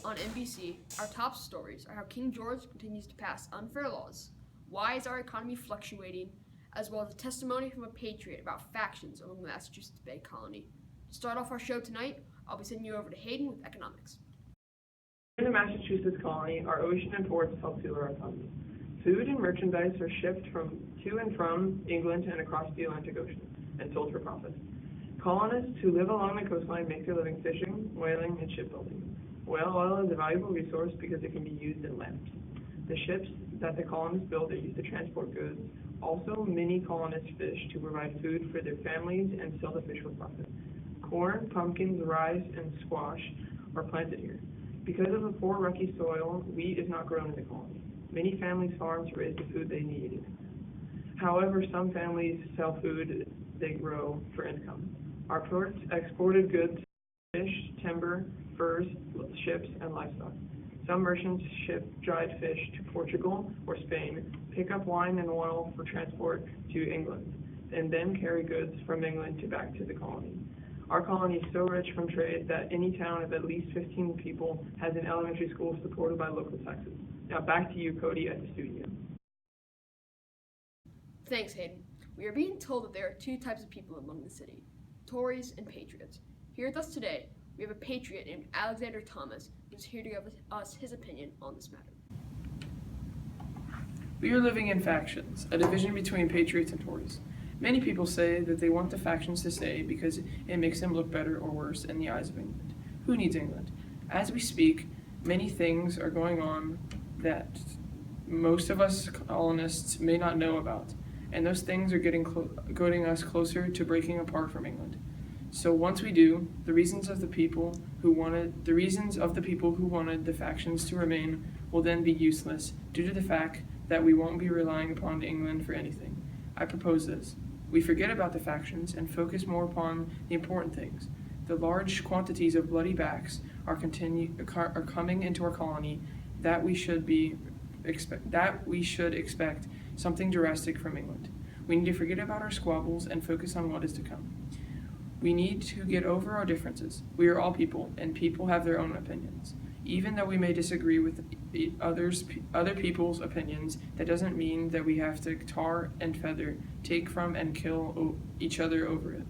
on NBC, our top stories are how King George continues to pass unfair laws, why is our economy fluctuating, as well as a testimony from a patriot about factions among the Massachusetts Bay Colony. To start off our show tonight, I'll be sending you over to Hayden with economics. In the Massachusetts colony, our ocean and ports help fuel our economy. Food and merchandise are shipped to and from England and across the Atlantic Ocean and sold for profit. Colonists who live along the coastline make their living fishing, whaling, and shipbuilding. Whale oil is a valuable resource because it can be used in lamps. The ships that the colonists build are used to transport goods. Also, many colonists fish to provide food for their families and sell the fish with profit. Corn, pumpkins, rice, and squash are planted here. Because of the poor, rocky soil, wheat is not grown in the colony. Many families farm to raise the food they need. However, some families sell food they grow for income. Our ports exported goods, fish, timber, furs, ships, and livestock. Some merchants ship dried fish to Portugal or Spain, pick up wine and oil for transport to England, and then carry goods from England back to the colony. Our colony is so rich from trade that any town of at least 15 people has an elementary school supported by local taxes. Now back to you, Cody, at the studio. Thanks, Hayden. We are being told that there are two types of people among the city, Tories and patriots. Here with us today, we have a patriot named Alexander Thomas, who's here to give us his opinion on this matter. We are living in factions, a division between patriots and Tories. Many people say that they want the factions to stay because it makes them look better or worse in the eyes of England. Who needs England? As we speak, many things are going on that most of us colonists may not know about, and those things are getting us closer to breaking apart from England. So once we do, the reasons of the people who wanted the factions to remain will then be useless due to the fact that we won't be relying upon England for anything. I propose this. We forget about the factions and focus more upon the important things. The large quantities of bloody backs are coming into our colony that we should expect something drastic from England. We need to forget about our squabbles and focus on what is to come. We need to get over our differences. We are all people, and people have their own opinions. Even though we may disagree with other people's opinions, that doesn't mean that we have to tar and feather, take from and kill each other over it.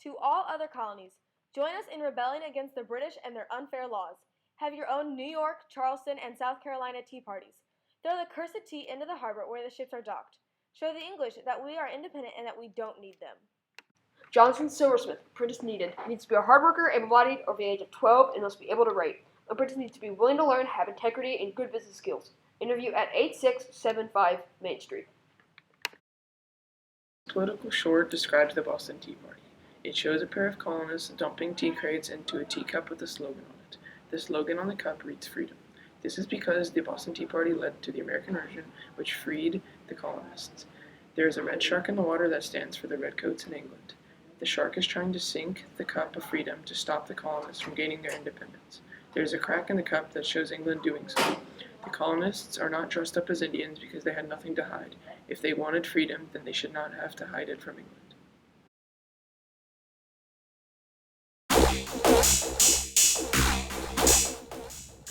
To all other colonies, join us in rebelling against the British and their unfair laws. Have your own New York, Charleston, and South Carolina tea parties. Throw the cursed tea into the harbor where the ships are docked. Show the English that we are independent and that we don't need them. Johnson Silversmith, apprentice needed, needs to be a hard worker, able-bodied, over the age of 12, and must be able to write. Apprentice needs to be willing to learn, have integrity, and good business skills. Interview at 8675 Main Street. This political short describes the Boston Tea Party. It shows a pair of colonists dumping tea crates into a teacup with a slogan on it. The slogan on the cup reads freedom. This is because the Boston Tea Party led to the American Revolution, which freed the colonists. There is a red shark in the water that stands for the redcoats in England. The shark is trying to sink the cup of freedom to stop the colonists from gaining their independence. There is a crack in the cup that shows England doing so. The colonists are not dressed up as Indians because they had nothing to hide. If they wanted freedom, then they should not have to hide it from England.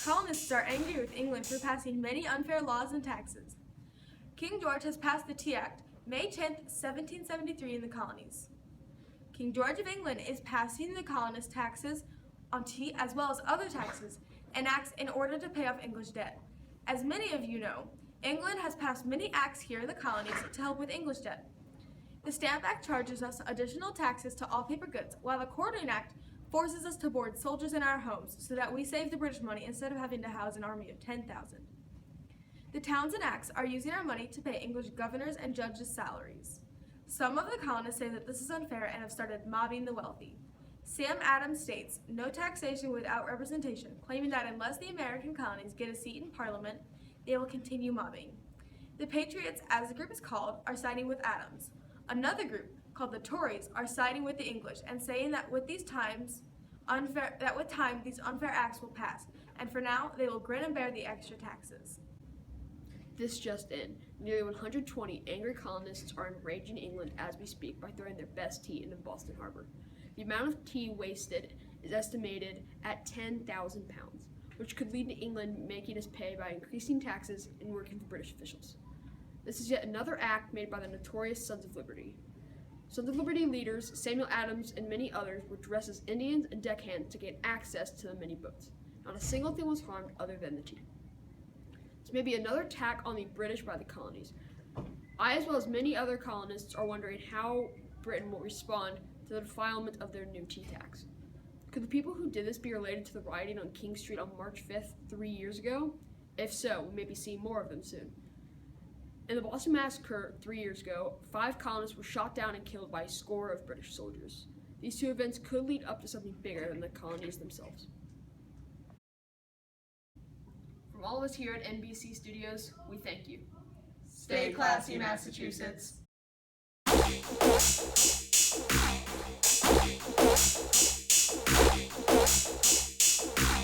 Colonists are angry with England for passing many unfair laws and taxes. King George has passed the Tea Act, May 10, 1773 in the colonies. King George of England is passing the colonists taxes on tea as well as other taxes and acts in order to pay off English debt. As many of you know, England has passed many acts here in the colonies to help with English debt. The Stamp Act charges us additional taxes to all paper goods, while the Quartering Act forces us to board soldiers in our homes so that we save the British money instead of having to house an army of 10,000. The Townshend Acts are using our money to pay English governors and judges' salaries. Some of the colonists say that this is unfair and have started mobbing the wealthy. Sam Adams states, "No taxation without representation," claiming that unless the American colonies get a seat in Parliament, they will continue mobbing. The Patriots, as the group is called, are siding with Adams. Another group, called the Tories, are siding with the English and saying that with time these unfair acts will pass, and for now they will grin and bear the extra taxes. This just in, nearly 120 angry colonists are enraging England as we speak by throwing their best tea into Boston Harbor. the amount of tea wasted is estimated at 10,000 pounds, which could lead to England making us pay by increasing taxes and working for British officials. This is yet another act made by the notorious Sons of Liberty. Sons of Liberty leaders Samuel Adams and many others were dressed as Indians and deckhands to gain access to the many boats. Not a single thing was harmed other than the tea. This may be another attack on the British by the colonies. I, as well as many other colonists, are wondering how Britain will respond to the defilement of their new tea tax. Could the people who did this be related to the rioting on King Street on March 5th, 3 years ago? If so, we may be seeing more of them soon. In the Boston Massacre 3 years ago, 5 colonists were shot down and killed by a score of British soldiers. These two events could lead up to something bigger than the colonies themselves. From all of us here at NBC Studios, we thank you. Stay classy, Massachusetts.